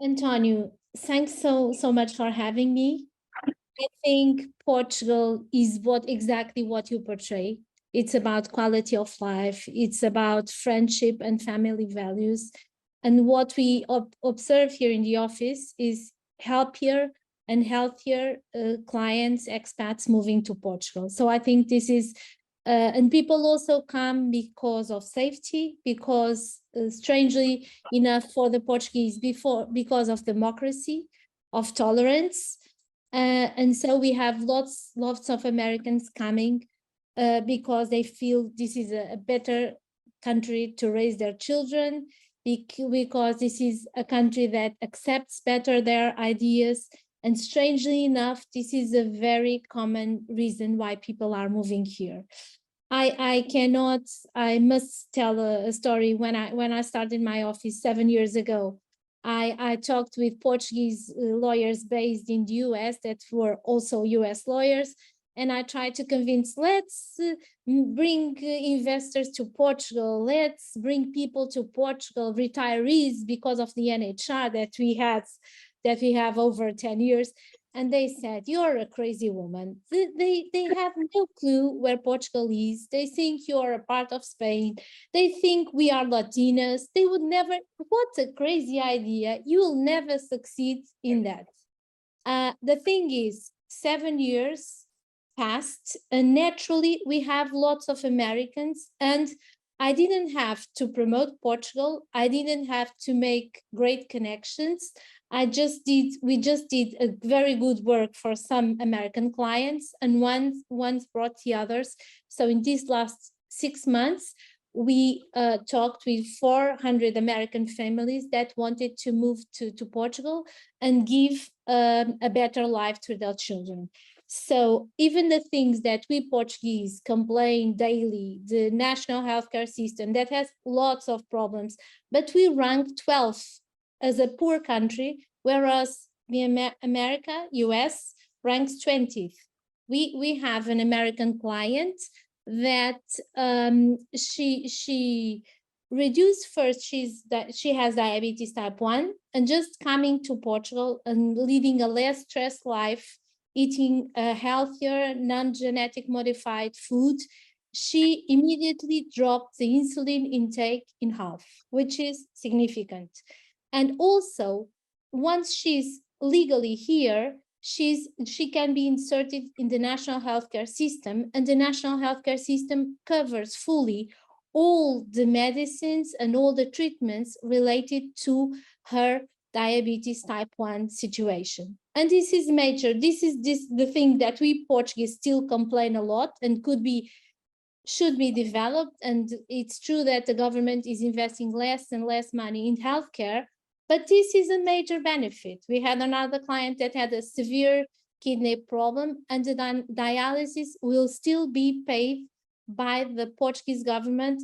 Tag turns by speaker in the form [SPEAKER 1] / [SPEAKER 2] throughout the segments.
[SPEAKER 1] Antonio, thanks so much for having me. I think Portugal is exactly what you portray. It's about quality of life. It's about friendship and family values. And what we observe here in the office is happier and healthier clients, expats moving to Portugal. So I think this is, and people also come because of safety, because strangely enough for the Portuguese because of democracy, of tolerance. And so we have lots of Americans coming because they feel this is a better country to raise their children, because this is a country that accepts better their ideas. And strangely enough, this is a very common reason why people are moving here. I must tell a story. When I started my office 7 years ago, I talked with Portuguese lawyers based in the US that were also US lawyers, and I tried to convince, let's bring investors to Portugal, let's bring people to Portugal, retirees, because of the NHR that we have over 10 years. And they said, you're a crazy woman. They have no clue where Portugal is. They think you're a part of Spain. They think we are Latinas. They would never, what a crazy idea. You will never succeed in that. The thing is, 7 years passed, and naturally we have lots of Americans, and I didn't have to promote Portugal. I didn't have to make great connections. We just did a very good work for some American clients, and once brought the others. So in these last 6 months, we talked with 400 American families that wanted to move to Portugal and give a better life to their children. So even the things that we Portuguese complain daily, the national healthcare system that has lots of problems, but we rank 12th as a poor country, whereas the America, US, ranks 20th. We have an American client that she reduced first, she has diabetes type 1, and just coming to Portugal and leading a less stressed life, eating a healthier, non-genetic modified food, she immediately dropped the insulin intake in half, which is significant. And also, once she's legally here, she can be inserted in the national healthcare system, and the national healthcare system covers fully all the medicines and all the treatments related to her diabetes type 1 situation. And this is major. This is the thing that we Portuguese still complain a lot, and should be developed. And it's true that the government is investing less and less money in healthcare, but this is a major benefit. We had another client that had a severe kidney problem, and the dialysis will still be paid by the Portuguese government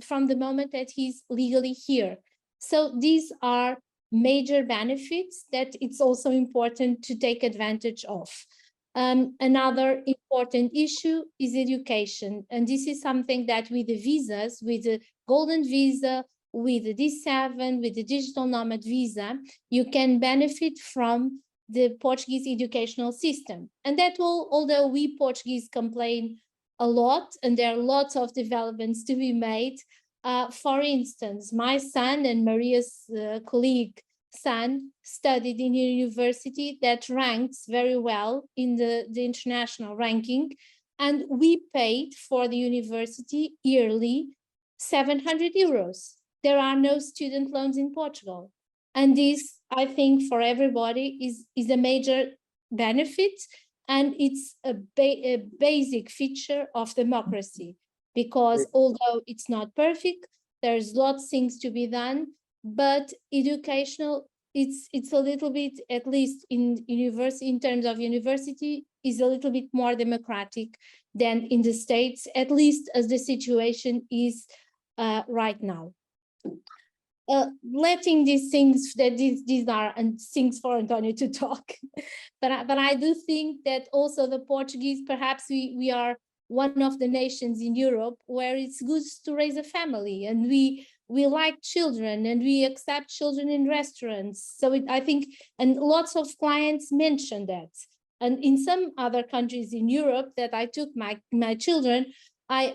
[SPEAKER 1] from the moment that he's legally here. So these are major benefits that it's also important to take advantage of. Another important issue is education. And this is something that with the visas, with the golden visa, with the D7, with the digital nomad visa, you can benefit from the Portuguese educational system. And that will, although we Portuguese complain a lot, and there are lots of developments to be made. For instance, my son and Maria's colleague son studied in a university that ranks very well in the international ranking, and we paid for the university yearly 700 euros. There are no student loans in Portugal. And this, I think, for everybody is a major benefit, and it's a basic feature of democracy, because although it's not perfect, there's lots of things to be done, but educational, it's a little bit, at least in university, in terms of university, is a little bit more democratic than in the States, at least as the situation is right now. Letting these things that these are and things for Antonio to talk, but I do think that also the Portuguese, perhaps we are one of the nations in Europe where it's good to raise a family, and we like children and we accept children in restaurants. So I think, and lots of clients mention that. And in some other countries in Europe that I took my children, for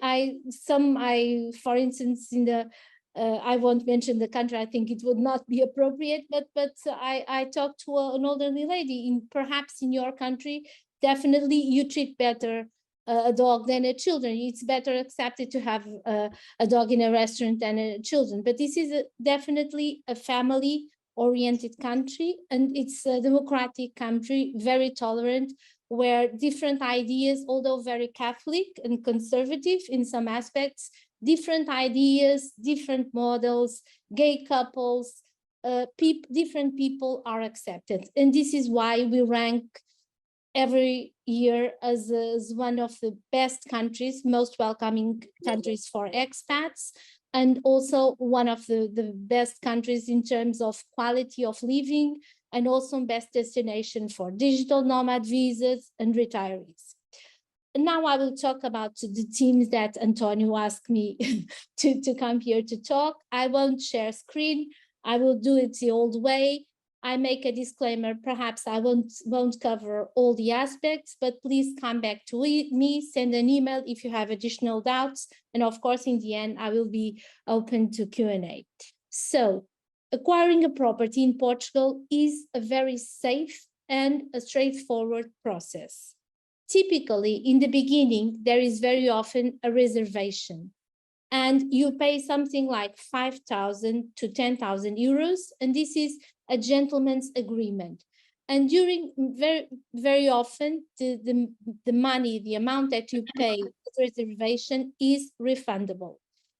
[SPEAKER 1] instance, in the I won't mention the country, I think it would not be appropriate, but I talked to an elderly lady in, perhaps in your country, definitely you treat better a dog than a children. It's better accepted to have a dog in a restaurant than a children. But this is definitely a family oriented country, and it's a democratic country, very tolerant, where different ideas, although very Catholic and conservative in some aspects, different ideas, different models, gay couples, different people are accepted. And this is why we rank every year as one of the best countries, most welcoming countries for expats, and also one of the best countries in terms of quality of living, and also best destination for digital nomad visas and retirees. And now I will talk about the teams that Antonio asked me to come here to talk. I won't share screen. I will do it the old way. I make a disclaimer, perhaps I won't cover all the aspects, but please come back to me, send an email if you have additional doubts. And of course, in the end, I will be open to Q&A. So acquiring a property in Portugal is a very safe and a straightforward process. Typically, in the beginning, there is very often a reservation, and you pay something like 5,000 to 10,000 euros, and this is a gentleman's agreement. And during very often, the money, the amount that you pay as reservation is refundable.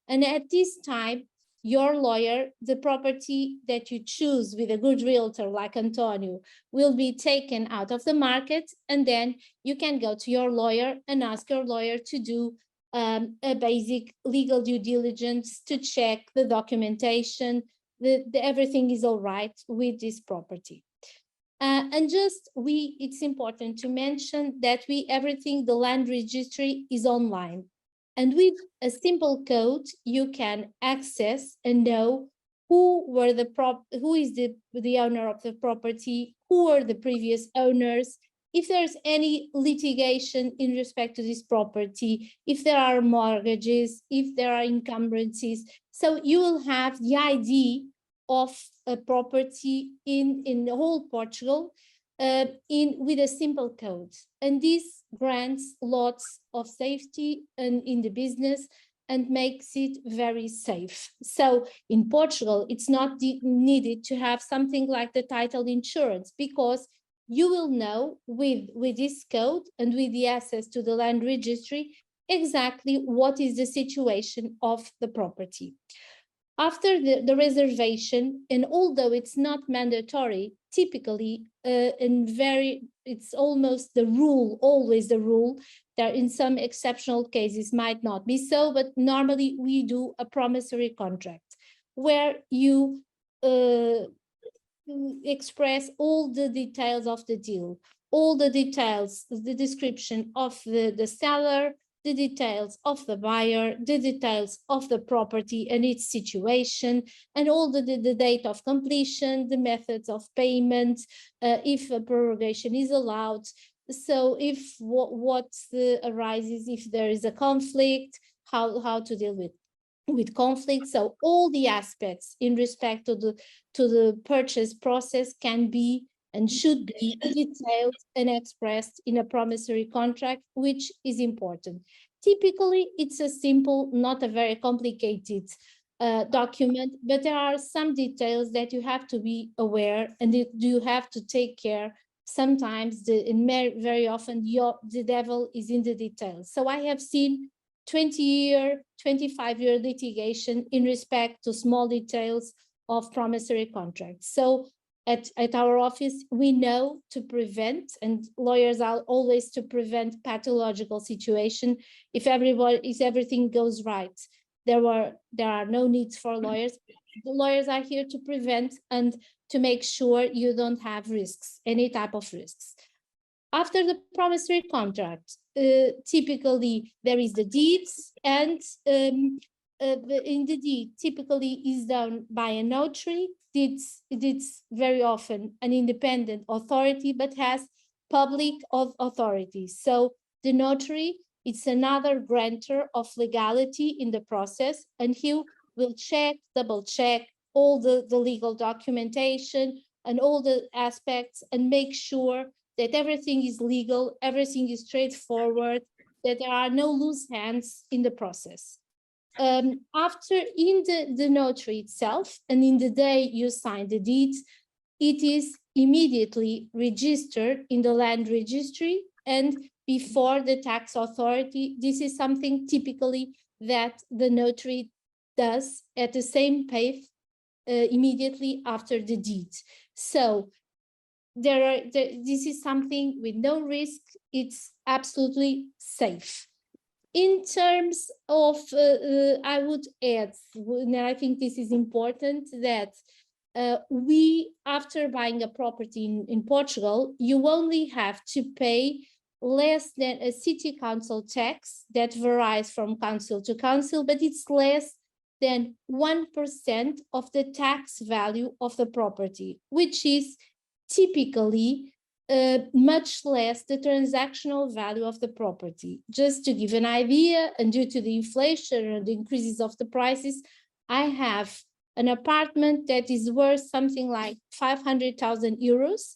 [SPEAKER 1] And at this time, your lawyer, the property that you choose with a good realtor like Antonio, will be taken out of the market, and then you can go to your lawyer and ask your lawyer to do a basic legal due diligence to check the documentation, everything is all right with this property. And it's important to mention that everything, the land registry is online. And with a simple code, you can access and know who is the owner of the property, who are the previous owners, if there's any litigation in respect to this property, if there are mortgages, if there are encumbrances. So you will have the ID of a property in the whole Portugal with a simple code. And this grants lots of safety in the business and makes it very safe. So in Portugal, it's not needed to have something like the title insurance, because you will know with this code and with the access to the land registry exactly what is the situation of the property. After the reservation, and although it's not mandatory, typically it's almost the rule, always the rule. There in some exceptional cases might not be so, but normally we do a promissory contract where you express all the details of the deal, all the details, the description of the seller, the details of the buyer, the details of the property and its situation, and all the date of completion, the methods of payment, if a prorogation is allowed. So if what arises, if there is a conflict, how to deal with conflict. So all the aspects in respect to the purchase process can be and should be detailed and expressed in a promissory contract, which is important. Typically, it's a simple, not a very complicated document, but there are some details that you have to be aware and you have to take care. Sometimes, very often, the devil is in the details. So I have seen 20-year, 25-year litigation in respect to small details of promissory contracts. So at our office, we know to prevent, and lawyers are always to prevent pathological situation. If everything goes right, there are no needs for lawyers. The lawyers are here to prevent and to make sure you don't have risks, any type of risks. After the promissory contract, typically there is the deeds, and in the deed typically is done by a notary. It's very often an independent authority, but has public authority. So the notary, it's another grantor of legality in the process, and he will check, double check all the legal documentation and all the aspects, and make sure that everything is legal, everything is straightforward, that there are no loose hands in the process. After in the notary itself, and in the day you sign the deeds, it is immediately registered in the land registry and before the tax authority. This is something typically that the notary does at the same pace immediately after the deed. So this is something with no risk. It's absolutely safe. In terms of, I would add, and I think this is important, that we, after buying a property in Portugal, you only have to pay less than a city council tax that varies from council to council, but it's less than 1% of the tax value of the property, which is typically much less the transactional value of the property. Just to give an idea, and due to the inflation and the increases of the prices, I have an apartment that is worth something like 500,000 euros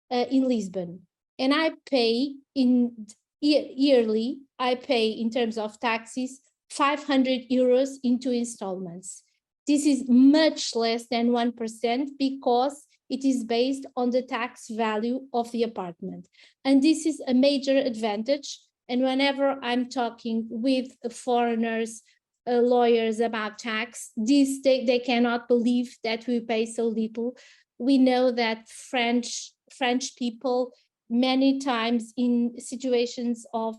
[SPEAKER 1] in Lisbon. And I pay yearly, I pay in terms of taxes, 500 euros in 2 installments. This is much less than 1% because it is based on the tax value of the apartment. And this is a major advantage. And whenever I'm talking with foreigners, lawyers about tax, they cannot believe that we pay so little. We know that French people, many times in situations of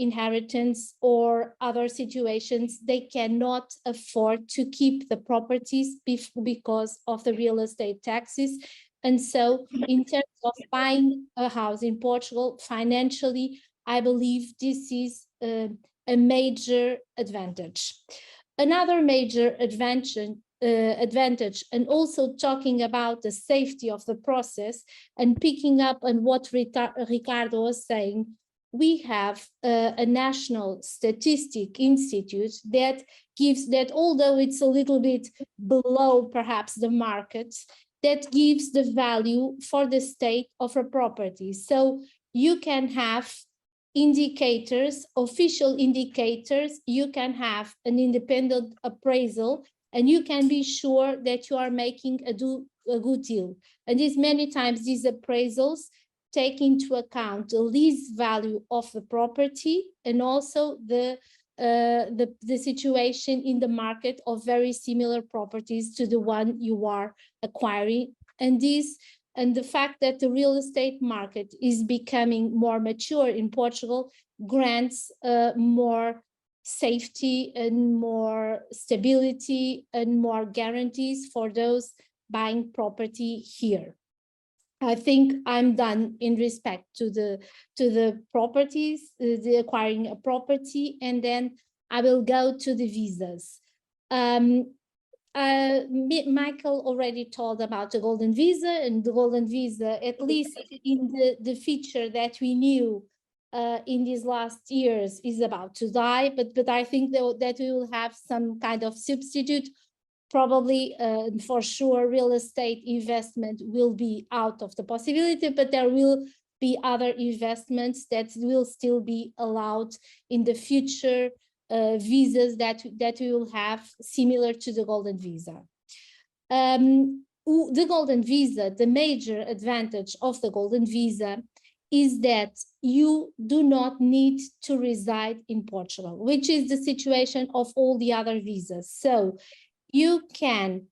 [SPEAKER 1] inheritance or other situations, they cannot afford to keep the properties because of the real estate taxes. And so in terms of buying a house in Portugal, financially, I believe this is a major advantage. Another major advantage, and also talking about the safety of the process, and picking up on what Ricardo was saying, we have a national statistic institute that gives that, although it's a little bit below perhaps the market, that gives the value for the state of a property. So you can have indicators, official indicators, you can have an independent appraisal, and you can be sure that you are making a good deal. And many times these appraisals take into account the lease value of the property, and also the situation in the market of very similar properties to the one you are acquiring. And the fact that the real estate market is becoming more mature in Portugal grants more safety and more stability and more guarantees for those buying property here. I think I'm done in respect to the properties, the acquiring a property, and then I will go to the visas. Michael already told about the golden visa, and the golden visa, at least in the feature that we knew in these last years, is about to die, but I think that we will have some kind of substitute. Probably, for sure, real estate investment will be out of the possibility, but there will be other investments that will still be allowed in the future visas that we will have, similar to the golden visa. The golden visa, the major advantage of the golden visa is that you do not need to reside in Portugal, which is the situation of all the other visas. So you can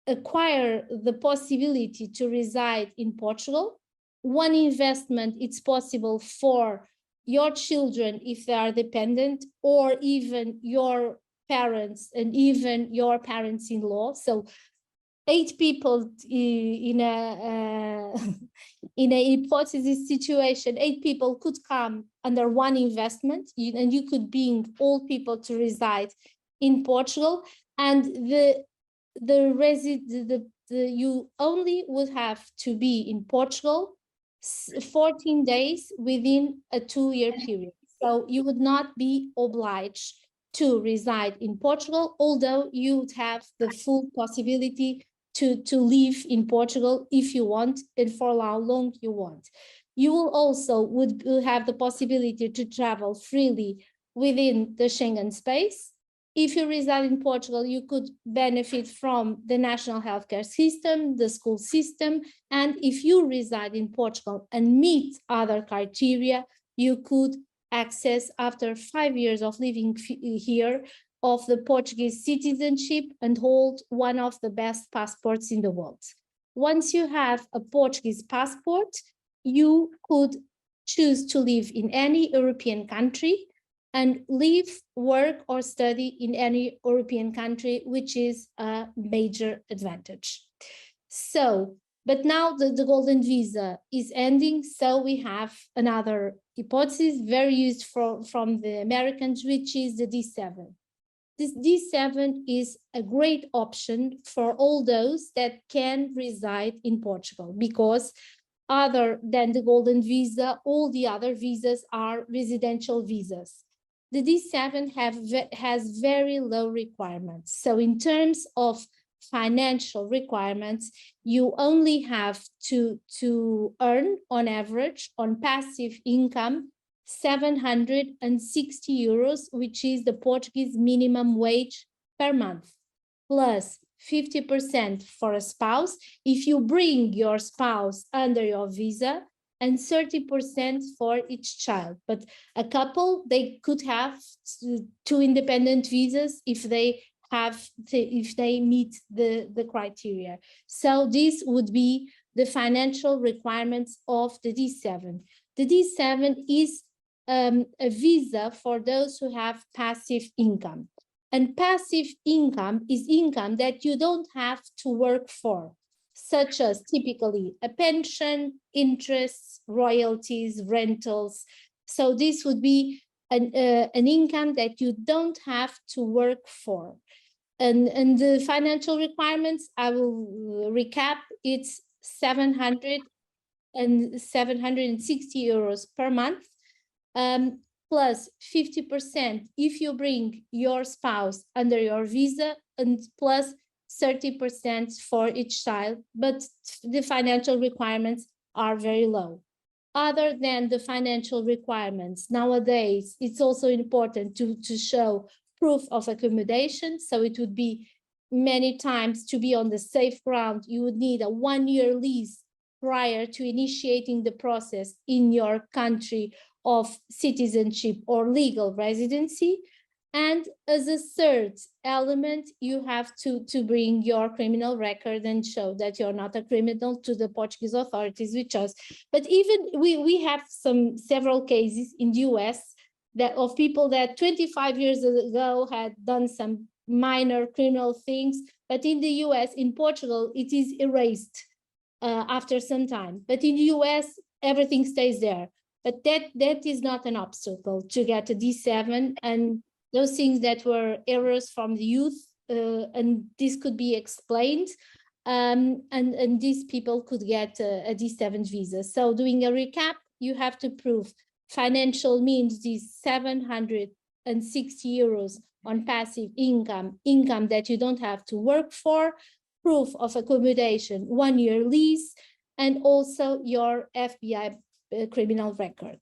[SPEAKER 1] acquire the possibility to reside in Portugal. One investment, it's possible for your children if they are dependent, or even your parents and even your parents-in-law. So 8 people in a in a hypothesis situation, 8 people could come under one investment, and you could bring all people to reside in Portugal, and you only would have to be in Portugal 14 days within a 2-year period. So you would not be obliged to reside in Portugal, although you would have the full possibility to live in Portugal if you want and for how long you want. You will also would have the possibility to travel freely within the Schengen space. If you reside in Portugal, you could benefit from the national healthcare system, the school system, and if you reside in Portugal and meet other criteria, you could access, after 5 years of living here, of the Portuguese citizenship and hold one of the best passports in the world. Once you have a Portuguese passport, you could choose to live in any European country and live, work, or study in any European country, which is a major advantage. So, but now the golden visa is ending, so we have another hypothesis very used from the Americans, which is the D7. This D7 is a great option for all those that can reside in Portugal, because other than the golden visa, all the other visas are residential visas. The D7 has very low requirements. So in terms of financial requirements, you only have to earn on average on passive income 760 euros, which is the Portuguese minimum wage per month, plus 50% for a spouse if you bring your spouse under your visa, and 30% for each child. But a couple, they could have 2 independent visas if they meet the criteria. So this would be the financial requirements of the D7. The D7 is a visa for those who have passive income. And passive income is income that you don't have to work for, such as typically a pension, interests, royalties, rentals. So this would be an income that you don't have to work for. And the financial requirements, I will recap, it's 760 euros per month, plus 50% if you bring your spouse under your visa, and plus 30% for each child, but the financial requirements are very low. Other than the financial requirements, nowadays, it's also important to show proof of accommodation. So it would be many times, to be on the safe ground, you would need a 1-year lease prior to initiating the process in your country of citizenship or legal residency. And as a third element, you have to bring your criminal record and show that you're not a criminal to the Portuguese authorities, which us. But even we have several cases in the US that of people that 25 years ago had done some minor criminal things, but in the US, in Portugal, it is erased after some time. But in the US, everything stays there. But that is not an obstacle to get a D7, and those things that were errors from the youth, and this could be explained, and these people could get a D7 visa. So doing a recap, you have to prove financial means these 760 euros on passive income that you don't have to work for, proof of accommodation, 1-year lease, and also your FBI criminal record.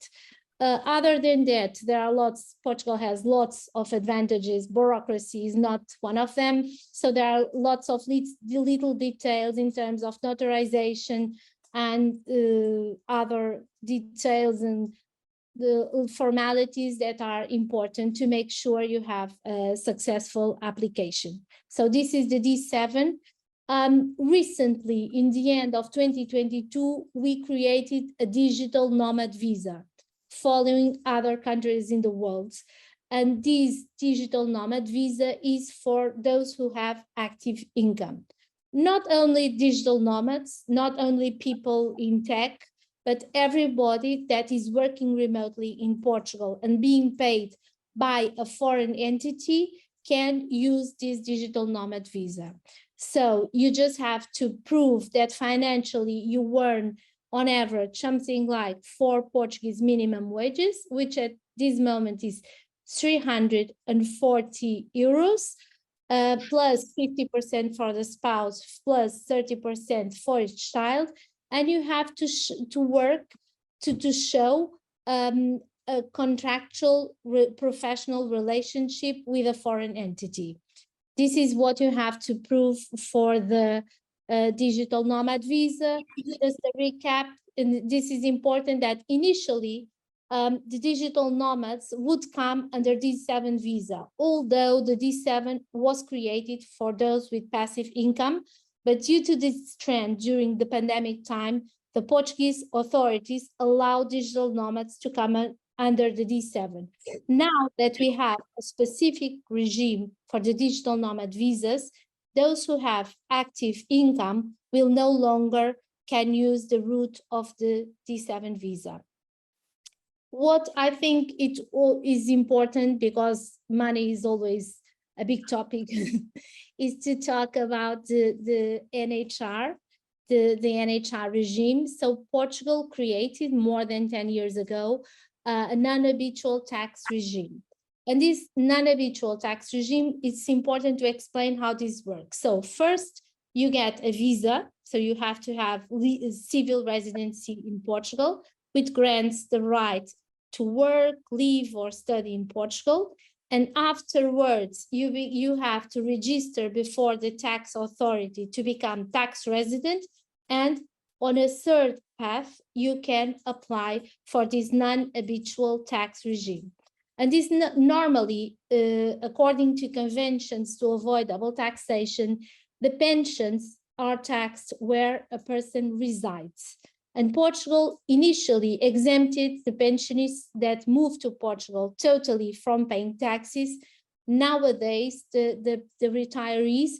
[SPEAKER 1] Other than that, there are Portugal has lots of advantages. Bureaucracy is not one of them. So there are lots of little details in terms of notarization and other details and the formalities that are important to make sure you have a successful application. So this is the D7. Recently, in the end of 2022, we created a digital nomad visa, following other countries in the world. And this digital nomad visa is for those who have active income. not only digital nomads, not only people in tech, but everybody that is working remotely in Portugal and being paid by a foreign entity can use this digital nomad visa. So you just have to prove that financially you earn on average something like 4 Portuguese minimum wages, which at this moment is 340 euros, plus 50% for the spouse, plus 30% for each child. And you have to work to show a contractual professional relationship with a foreign entity. This is what you have to prove for the digital nomad visa. Just a recap, and this is important, that initially the digital nomads would come under D7 visa, although the D7 was created for those with passive income. But due to this trend during the pandemic time, the Portuguese authorities allow digital nomads to come under the D7. Now that we have a specific regime for the digital nomad visas, those who have active income will no longer can use the route of the D7 visa. What I think it is important, because money is always a big topic, is to talk about the NHR, the NHR regime. So Portugal created more than 10 years ago a non-habitual tax regime. And this non-habitual tax regime, it's important to explain how this works. So first, you get a visa. So you have to have civil residency in Portugal, which grants the right to work, live, or study in Portugal. And afterwards, you have to register before the tax authority to become tax resident. And on a third path, you can apply for this non-habitual tax regime. And this normally, according to conventions to avoid double taxation, the pensions are taxed where a person resides. And Portugal initially exempted the pensionists that moved to Portugal totally from paying taxes. Nowadays, the retirees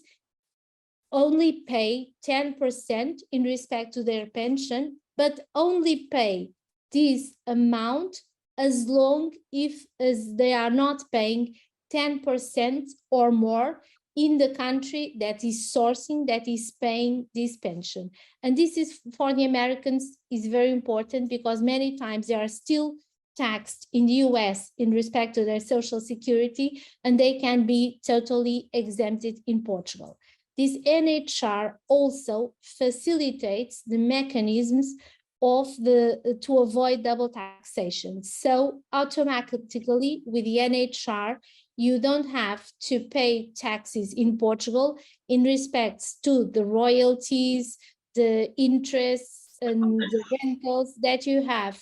[SPEAKER 1] only pay 10% in respect to their pension, but only pay this amount as long as they are not paying 10% or more in the country that is sourcing, that is paying this pension. And this is, for the Americans, is very important, because many times they are still taxed in the US in respect to their social security, and they can be totally exempted in Portugal. This NHR also facilitates the mechanisms to avoid double taxation. So automatically with the NHR, you don't have to pay taxes in Portugal in respects to the royalties, the interests, and the rentals that you have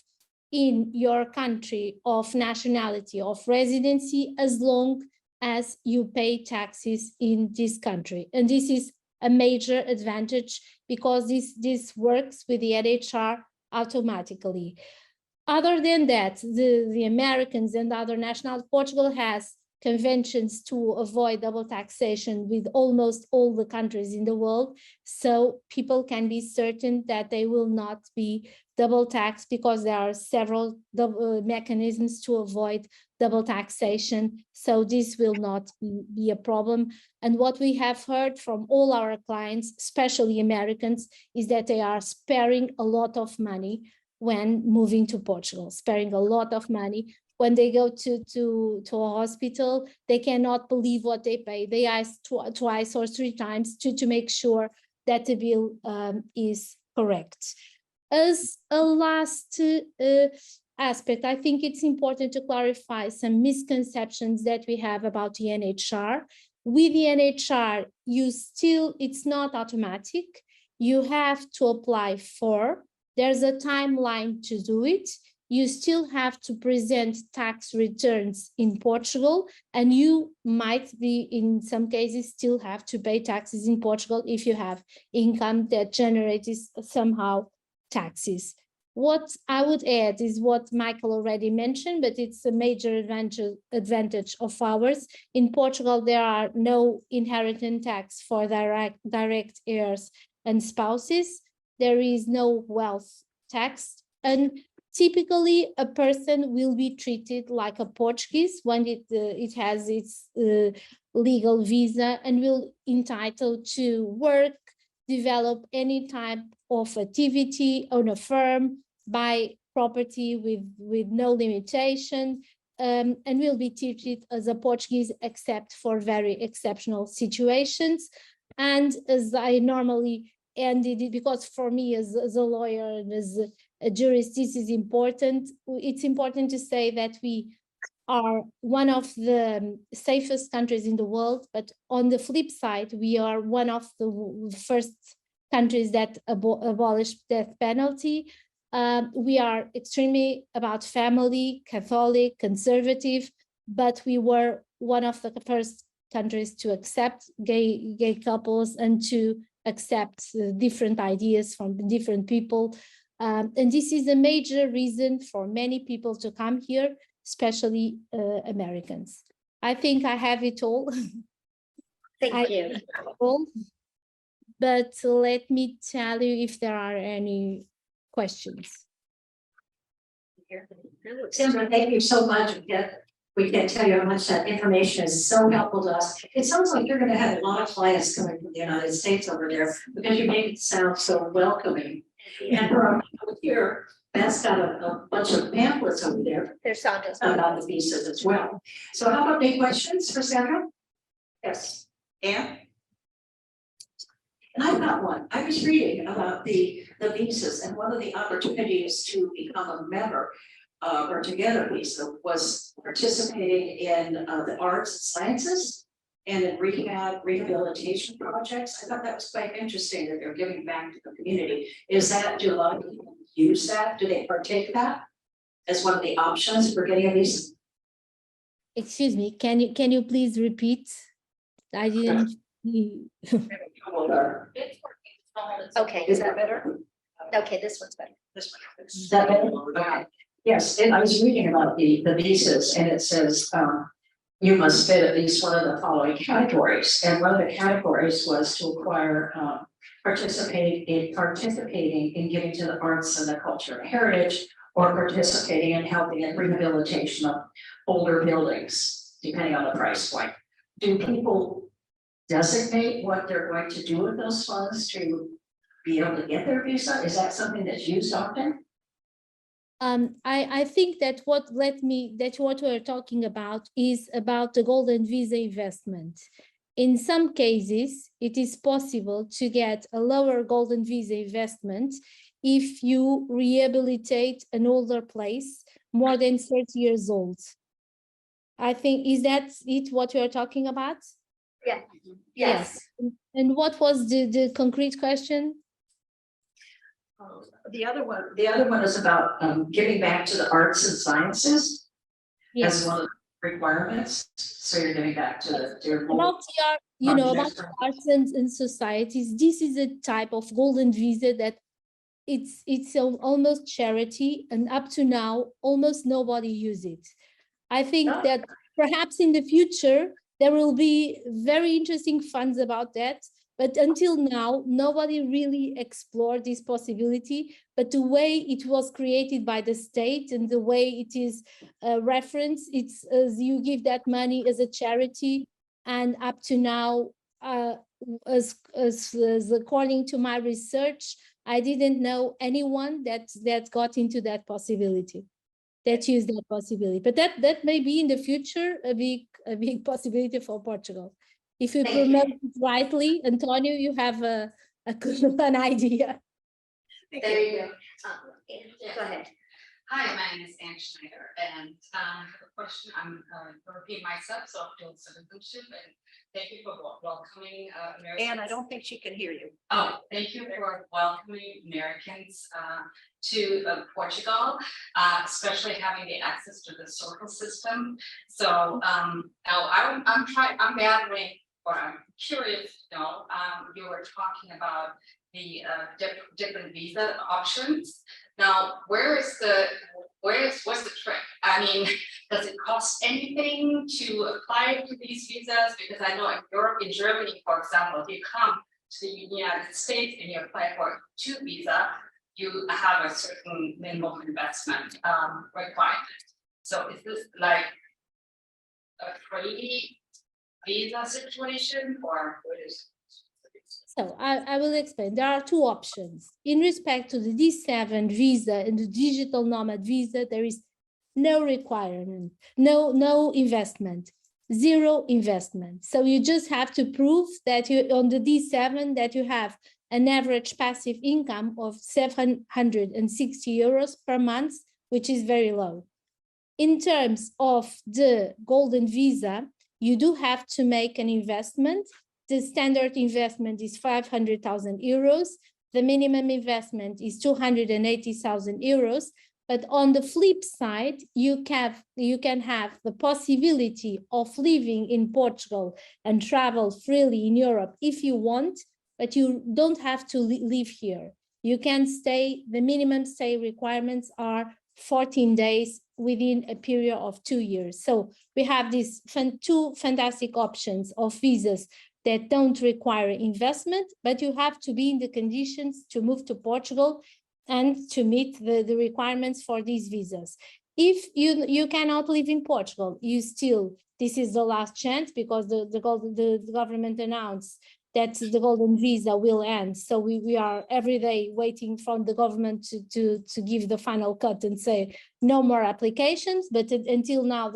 [SPEAKER 1] in your country of nationality, of residency, as long as you pay taxes in this country. And this is a major advantage, because this works with the NHR automatically. Other than that, the Americans and other nationals, Portugal has conventions to avoid double taxation with almost all the countries in the world. So people can be certain that they will not be double taxed, because there are several mechanisms to avoid double taxation. So this will not be a problem. And what we have heard from all our clients, especially Americans, is that they are sparing a lot of money when moving to Portugal, sparing a lot of money. When they go to a hospital, they cannot believe what they pay. They ask twice or three times to make sure that the bill is correct. As a last aspect, I think it's important to clarify some misconceptions that we have about the NHR. With the NHR, it's not automatic. You have to apply for. There's a timeline to do it. You still have to present tax returns in Portugal, and you might be, in some cases, still have to pay taxes in Portugal if you have income that generates somehow taxes. What I would add is what Michael already mentioned, but it's a major advantage of ours. In Portugal, there are no inheritance tax for direct heirs and spouses. There is no wealth tax. And typically, a person will be treated like a Portuguese when it has its legal visa and will entitled to work, develop any type of activity, own a firm, buy property with no limitation, and will be treated as a Portuguese except for very exceptional situations. And as I normally ended it, because for me as a lawyer and as a jurist, this is important. It's important to say that we are one of the safest countries in the world, but on the flip side, we are one of the first countries that abolished death penalty. We are extremely about family, Catholic, conservative, but we were one of the first countries to accept gay couples and to accept different ideas from different people. And this is a major reason for many people to come here, especially Americans. I think I have it all.
[SPEAKER 2] Thank you.
[SPEAKER 1] But let me tell you if there are any questions.
[SPEAKER 2] Sandra, thank you so much. We can't tell you how much that information is so helpful to us. It sounds like you're going to have a lot of clients coming from the United States over there because you make it sound so welcoming. And for our people here, Matt's got a bunch of pamphlets over there.
[SPEAKER 3] There's Sandra's.
[SPEAKER 2] About the visas as well. So how about any questions for Sandra? Yes. Anne? And I've got one. I was reading about the visas, and one of the opportunities to become a member or to get a visa was participating in the arts and sciences and in rehabilitation projects. I thought that was quite interesting that they're giving back to the community. Is that, do a lot of people use that? Do they partake that as one of the options for getting a visa?
[SPEAKER 1] Excuse me, can you please repeat? I didn't.
[SPEAKER 3] Okay, is that better? Okay, this one's better.
[SPEAKER 2] This one. Is that better? Okay. Yes, and I was reading about the visas, and it says you must fit at least one of the following categories. And one of the categories was to acquire participating in giving to the arts and the culture and heritage, or participating in helping in rehabilitation of older buildings, depending on the price point. Do people designate what they're going to do with those funds to be able to get their visa? Is that something that's used often?
[SPEAKER 1] I think that what we're talking about is about the golden visa investment. In some cases, it is possible to get a lower golden visa investment if you rehabilitate an older place more than 30 years old. I think, is that it what you're talking about?
[SPEAKER 3] Yeah.
[SPEAKER 1] Yes. And what was the concrete question?
[SPEAKER 2] The other one is about giving back to the arts and sciences.
[SPEAKER 1] Yes.
[SPEAKER 2] As one of the requirements. So you're giving back to the
[SPEAKER 1] about the arts and societies. This is a type of golden visa that it's almost charity, and up to now almost nobody use it. I think that perhaps in the future there will be very interesting funds about that, but until now nobody really explored this possibility. But the way it was created by the state and the way it is referenced, it's as you give that money as a charity, and up to now, as according to my research, I didn't know anyone that got into that possibility, that used that possibility. But that may be in the future a big possibility for Portugal. If you promote it rightly, Antonio, you have an idea.
[SPEAKER 3] There you go. Go ahead.
[SPEAKER 4] Hi, my name is Anne Schneider, and I have a question. I'm repeating myself, so I'm doing citizenship, and thank you for welcoming Americans.
[SPEAKER 2] Anne, I don't think she can hear you.
[SPEAKER 4] Oh, thank you for welcoming Americans to Portugal, especially having the access to the circle system. So now I'm gathering, or I'm curious to know, you were talking about the different visa options. Now, what's the trick? I mean, does it cost anything to apply for these visas? Because I know in Europe, in Germany, for example, if you come to the United States and you apply for 2 visa, you have a certain minimum investment requirement. So is this like a free visa situation or what is?
[SPEAKER 1] So I will explain. There are 2 options. In respect to the D7 visa and the digital nomad visa, there is no requirement, no investment, 0 investment. So you just have to prove that you on the D7 that you have an average passive income of 760 euros per month, which is very low. In terms of the golden visa, you do have to make an investment. The standard investment is 500,000 euros. The minimum investment is 280,000 euros. But on the flip side, you can have the possibility of living in Portugal and travel freely in Europe if you want, but you don't have to live here. You can stay, the minimum stay requirements are 14 days within a period of 2 years. So we have these 2 fantastic options of visas that don't require investment, but you have to be in the conditions to move to Portugal and to meet the requirements for these visas. If you cannot live in Portugal, this is the last chance because the government announced that the golden visa will end. So we are every day waiting from the government to give the final cut and say no more applications. But until now,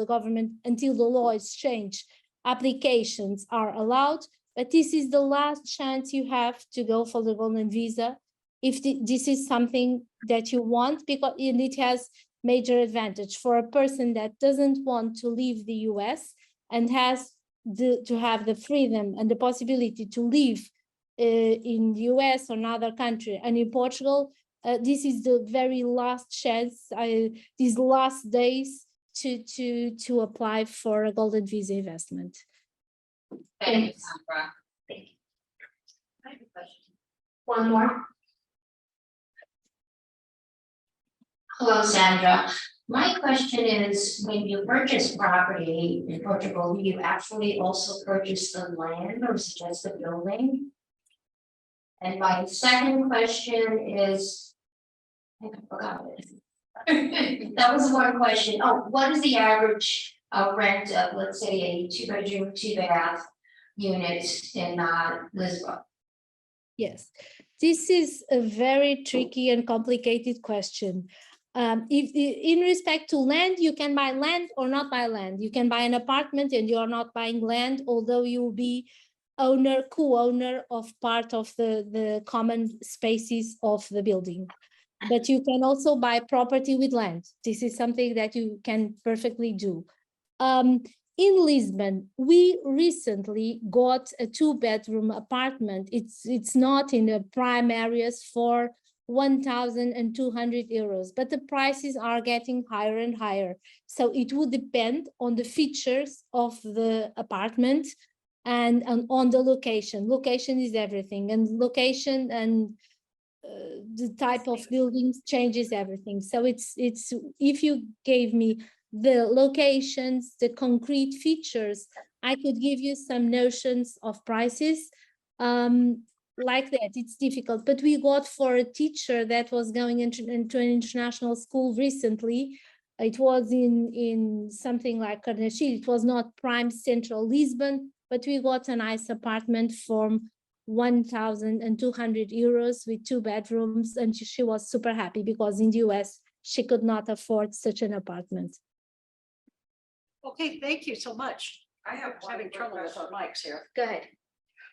[SPEAKER 1] until the law is changed, applications are allowed. But this is the last chance you have to go for the golden visa if this is something that you want, because it has major advantage for a person that doesn't want to leave the US and has to have the freedom and the possibility to live in the US or another country and in Portugal. This is the very last chance, these last days to apply for a golden visa investment.
[SPEAKER 4] Thank you, Sandra.
[SPEAKER 3] Thank you. I have a question. One more. Hello, Sandra. My question is, when you purchase property in Portugal, do you actually also purchase the land or is it just the building? And my second question is, I forgot it. That was one question. Oh, what is the average rent of, let's say, a 2-bedroom, 2-bath unit in Lisbon?
[SPEAKER 1] Yes, this is a very tricky and complicated question. If in respect to land, you can buy land or not buy land. You can buy an apartment and you are not buying land, although you will be co-owner of part of the common spaces of the building. But you can also buy property with land. This is something that you can perfectly do. In Lisbon, we recently got a 2-bedroom apartment. It's not in the prime areas for 1,200 euros, but the prices are getting higher and higher. So it would depend on the features of the apartment and on the location. Location is everything, and location and the type of buildings changes everything. So it's if you gave me the locations, the concrete features, I could give you some notions of prices. Like that, it's difficult. But we got for a teacher that was going into an international school recently. It was in something like Carnaxil. It was not prime central Lisbon, but we got a nice apartment for 1,200 euros with 2 bedrooms, and she was super happy because in the US she could not afford such an apartment.
[SPEAKER 5] Okay, thank you so much. I am having trouble with our mics here.
[SPEAKER 3] Go ahead.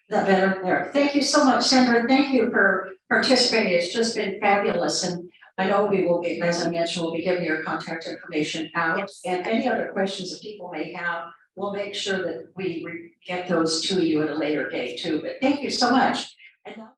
[SPEAKER 2] That better there. Thank you so much, Sandra. Thank you for participating. It's just been fabulous. And I know we will be, as I mentioned, we'll be giving your contact information out.
[SPEAKER 3] Yes.
[SPEAKER 2] And any other questions that people may have, we'll make sure that we get those to you at a later date too. But thank you so much. And now